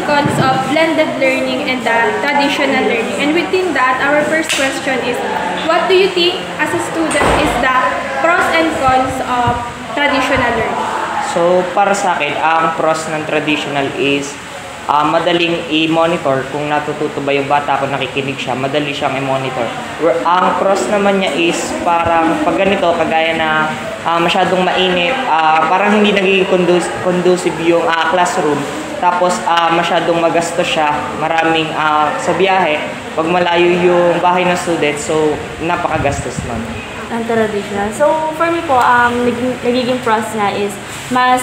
cons of blended learning and the traditional learning. And within that, our first question is, what do you think as a student is the pros and cons of traditional learning? So, para sa akin, ang pros ng traditional is madaling i-monitor kung natututo ba yung bata kung nakikinig siya, madali siyang i-monitor. Ang pros naman niya is parang pag ganito, kagaya na masyadong mainit, parang hindi nagiging conducive yung classroom. Tapos masyadong magastos siya, maraming sa biyahe, pag malayo yung bahay ng student, so napakagastos nun. Ang traditional. So, for me po, nagiging pros niya is mas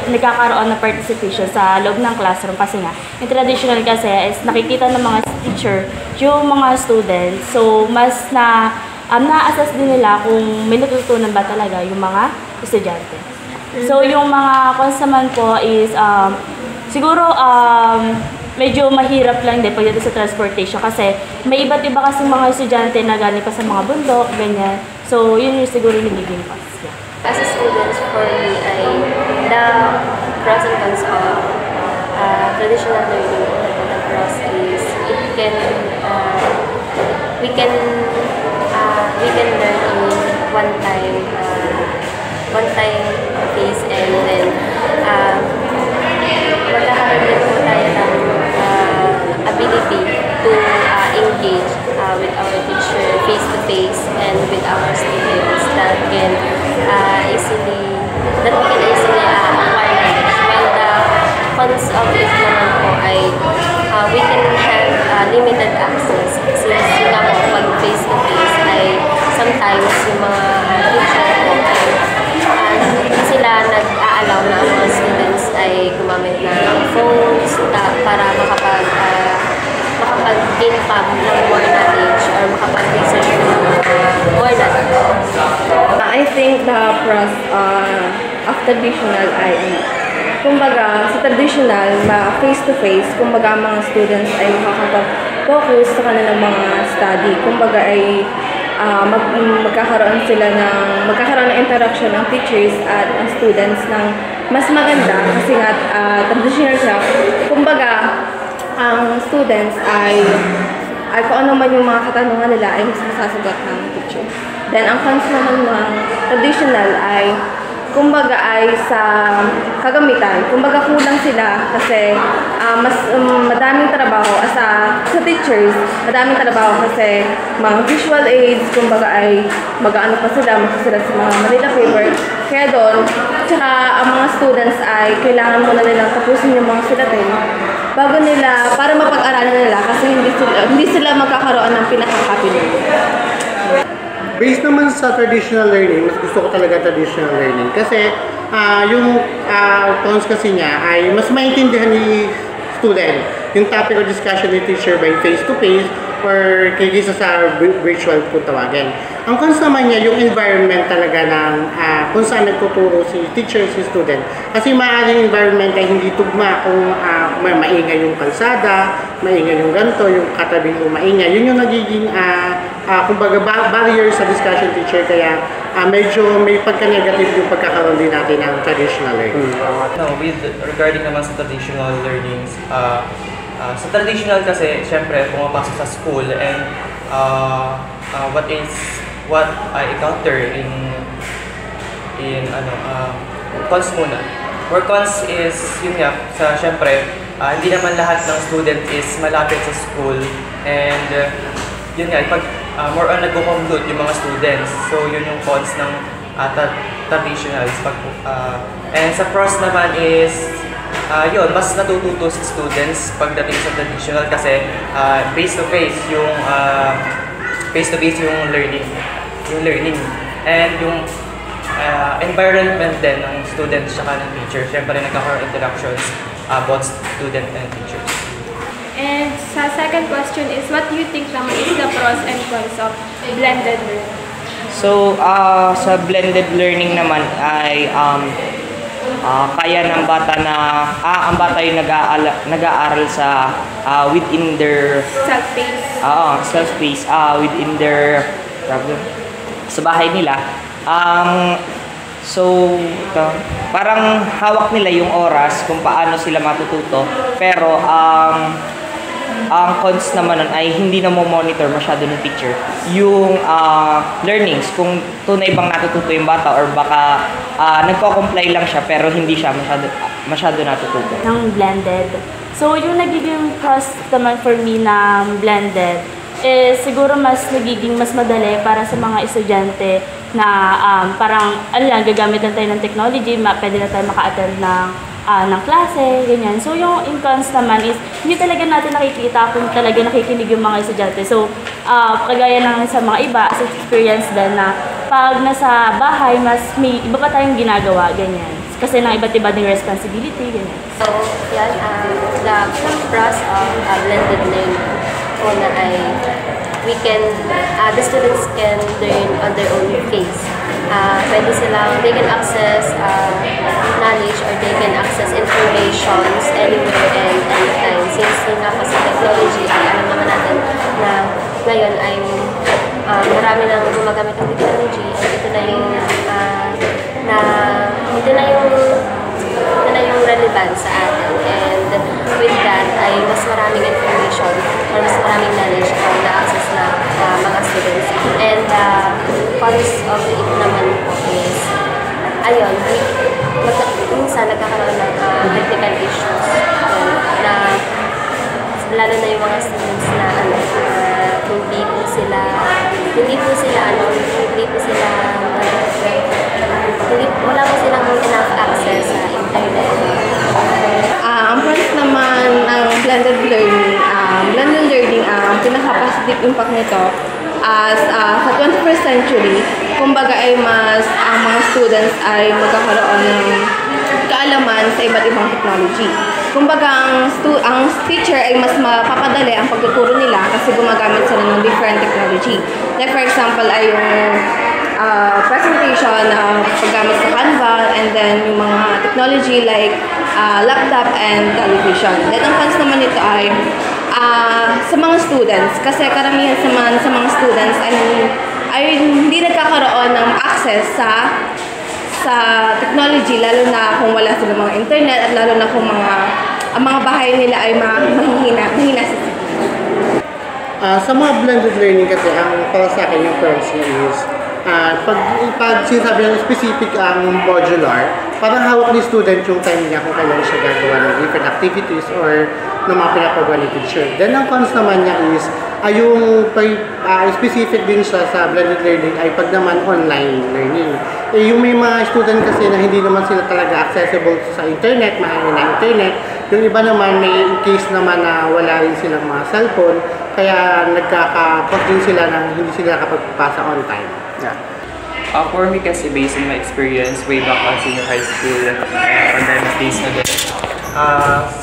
nagkakaroon ng participation sa loob ng classroom kasi nga, yung traditional kasi is nakikita ng mga teacher yung mga students. So, mas na-assess din nila kung may natutunan ba talaga yung mga estudyante. So, yung mga cons naman po is siguro medyo mahirap lang din pagdating sa transportation kasi may iba't iba kasi mga estudyante na galing pa sa mga bundok, ganyan. So, yun yung siguro nagiging cons. Yeah. As a student, for me, the pros and cons of traditional learning, the pros is we can learn in one time phase, and then magkakaroon din po tayo ng ability to engage with our teacher face-to-face and with our students that we can easily acquire knowledge. While the cons of it naman po ay we can have limited access since nga po pag face-to-face ay sometimes yung mga teacher po ay sila nag-aalaw na ang mga students ay gumamit ng phones para makapag-gain pa ng more knowledge or makapag-research ng more knowledge. I think the pros of traditional ay kumbaga sa traditional, face-to-face, kumbaga ang mga students ay makakapag-focus sa kanilang mga study. Kumbaga ay magkakaroon ng interaction ng teachers at ang students ng mas maganda kasi nga traditional siya. Kumbaga, ang students ay kung ano man yung mga katanungan nila ay mas masasagot ng teacher. Then, ang cons naman ng traditional ay kumbaga ay sa kagamitan. Kumbaga kulang sila kasi mas madaming trabaho sa teachers, madaming trabaho kasi mga visual aids, kumbaga ay mag-ano pa sila, magsusulat sa mga Manila paper. Kaya doon, tsaka ang mga students ay kailangan muna nilang tapusin yung mga sulatin bago nila, para mapag-aralan nila kasi hindi sila magkakaroon ng pinaka-copy nila. Based naman sa traditional learning, mas gusto ko talaga traditional learning kasi yung cons kasi niya ay mas maintindihan ni student yung topic or discussion ni teacher by face-to-face or kaysa sa virtual kung tawagin. Ang cons naman niya, yung environment talaga ng kung saan nagtuturo si teacher, si student. Kasi maaaring environment ay hindi tugma kung maingay yung kalsada, maingay yung ganito, yung katabing yung maingay. Yun yung nagiging kumbaga barrier sa discussion teacher, kaya medyo may pagka-negative yung pagkakaroon din natin ng traditional learning. Regarding naman sa traditional learnings, sa traditional kasi, syempre, pumapasok sa school and what I encounter in cons muna. For cons is, yun nga, syempre, hindi naman lahat ng student is malapit sa school and yun nga, more on nag-commute yung mga students. So, yun yung cons ng traditionals. And sa pros naman is, yun, mas natututo si students pagdating sa traditional kasi face-to-face yung learning. And yung environment din ng students saka ng teacher. Siyempre, nagkakaroon interactions both student and teachers. And sa second question is, what do you think naman is the pros and cons of blended learning? So, sa blended learning naman ay kaya ng bata na ang bata yung nag-aaral sa within their self-paced within their sa bahay nila. So, ito, parang hawak nila yung oras kung paano sila matututo. Pero ang cons naman nun ay hindi na mo-monitor masyado ng teacher yung learnings, kung tunay bang natututo yung bata or baka nagko-comply lang siya pero hindi siya masyado natututo. Ng blended. So, yung nagiging pros naman for me na blended is siguro mas madali para sa mga estudyante na parang gagamit lang tayo ng technology, pwede na tayo maka-attend ng klase, ganyan. So, yung cons naman is, hindi talaga natin nakikita kung talaga nakikinig yung mga estudyante. So, kagaya ng sa mga iba, as experience din na pag nasa bahay, mas may iba pa tayong ginagawa, ganyan. Kasi ng iba't iba ding responsibility, ganyan. So, yan, the pros of blended learning. Una ay the students can learn on their own pace. Pwede silang, they can access knowledge or they can access informations anywhere and anytime. Since yun nga kasi technology, ay alam naman natin na ngayon ay marami nang gumagamit ng technology and ito na yung relevant sa atin. And with that, ay mas maraming information or mas maraming knowledge ang na-access na mga students. And cons of it naman po is, ayun, minsan nagkakaroon ng technical issues na lalo na yung mga students na wala po silang enough access sa internet. Ang pros naman ng blended learning, ang pinaka-positive impact nito as sa 21st century, kumbaga ay ang mga students ay magkakaroon ng kaalaman sa iba't ibang technology. Kumbaga, ang teacher ay mas mapapadali ang pagtuturo nila kasi gumagamit sila ng different technology. Like for example, ay yung presentation, paggamit sa Canva, and then yung mga technology like laptop and television. Then ang cons naman nito ay sa mga students, kasi karamihan sa mga students ay hindi nagkakaroon ng access sa technology, lalo na kung wala silang mga internet at lalo na kung ang mga bahay nila ay mahina sa Sa mga blended learning kasi, ang para sa akin yung pros niya is pag sinasabi ng specific ang modular, parang hawak ni student yung time niya kung kailan siya gagawa ng different activities or ng mga pinapagawa ni teacher. Then ang cons naman niya is yung specific din siya sa blended learning ay pag naman online learning. Yung may mga student kasi na hindi naman sila talaga accessible sa internet, mahal na internet. Yung iba naman may case naman na wala rin silang mga cellphone, kaya nagkaka-cause din sila na hindi sila nakapagpasa on time. Yeah. For me kasi, based on my experience way back on senior high school pandemic days na din.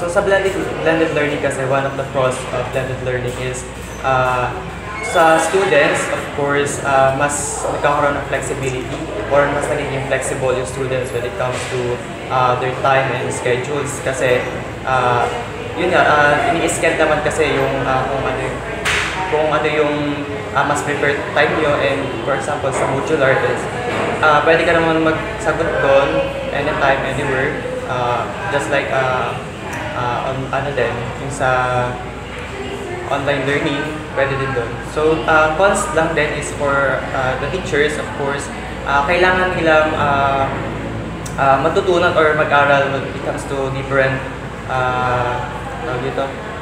So sa blended learning kasi, one of the pros of blended learning is sa students, of course, mas nagkakaroon ng flexibility or mas nagiging flexible yung students when it comes to their time and schedules. Kasi yun nga, ini-schedule naman kasi yung kung ano yung mas preferred time nyo, and for example sa modular is pwede ka naman magsagot doon anytime, anywhere, just like yung sa online learning, pwede din doon. So cons lang din is for the teachers, of course, kailangan nilang matutunan or mag-aral when it comes to different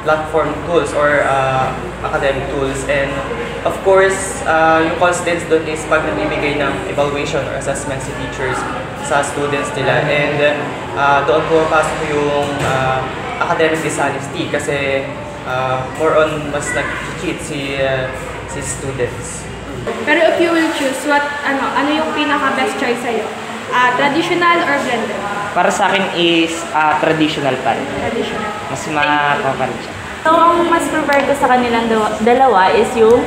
platform tools or academic tools. And of course, yung cons din doon is pag nagbibigay ng evaluation or assessment si teachers sa students nila, and doon po pasok yung academic dishonesty kasi more on mas nag-cheat si students. Pero if you will choose, ano yung pinaka-best choice sa'yo? Traditional or blended? Para sa akin is traditional pa rin. Traditional. Mas makakapalit siya. So, ang mas prefer ko sa kanilang dalawa is yung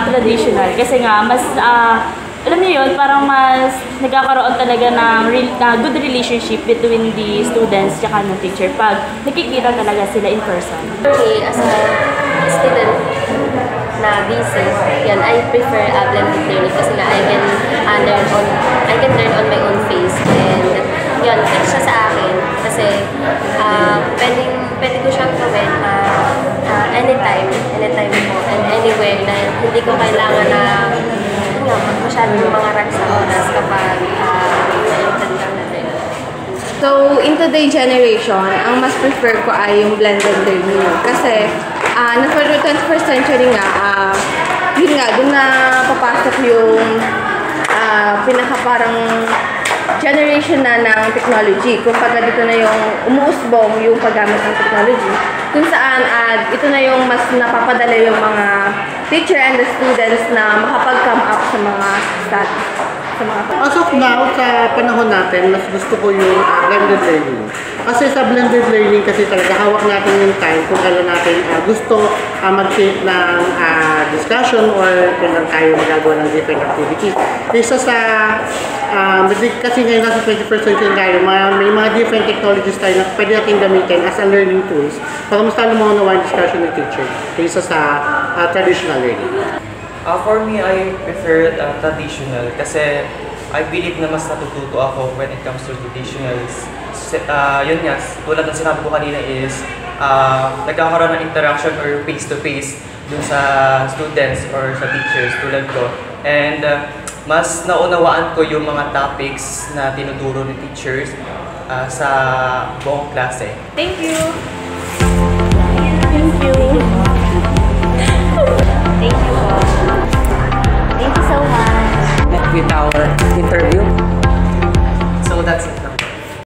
traditional. Kasi nga, mas, alam niyo yun, parang mas nagkakaroon talaga ng good relationship between the students at ng teacher pag nakikita talaga sila in person. For me, as a student na busy, yan, I prefer blended learning kasi nga I can learn on my own pace. yun, fit siya sa akin. Kasi pwede ko siyang gawin anytime po and anywhere na hindi ko kailangan na masyadong mga rags sa oras kapag na-intend natin. So, in today's generation, ang mas prefer ko ay yung blended learning. Kasi, for the 21st century nga, yun nga, doon na papasok yung pinaka parang generation na ng technology. Kung pagka dito na yung umuusbong yung paggamit ng technology, kung saan ito na yung mas napapadala yung mga teacher and the students na makapag-come up sa mga studies. As of now, sa panahon natin, mas gusto ko yung blended learning. Kasi sa blended learning kasi talaga hawak natin yung time kung kailan natin gusto mag-take ng discussion or kailan tayo magagawa ng different activities. Isa sa kasi ngayon nasa 21st century tayo, may mga different technologies tayo na pwede natin gamitin as a learning tools para mas talo mo discussion ng teacher kaysa sa traditional learning. For me, I prefer traditional kasi I believe na mas natututo ako when it comes to traditional. Yun nga, tulad ng sinabi ko kanina is nagkakaroon ng interaction or face-to-face dun sa students or sa teachers tulad ko. And mas naunawaan ko yung mga topics na tinuturo ni teachers sa buong klase. Thank you! Thank you. Thank you po. Thank you so much. With our interview.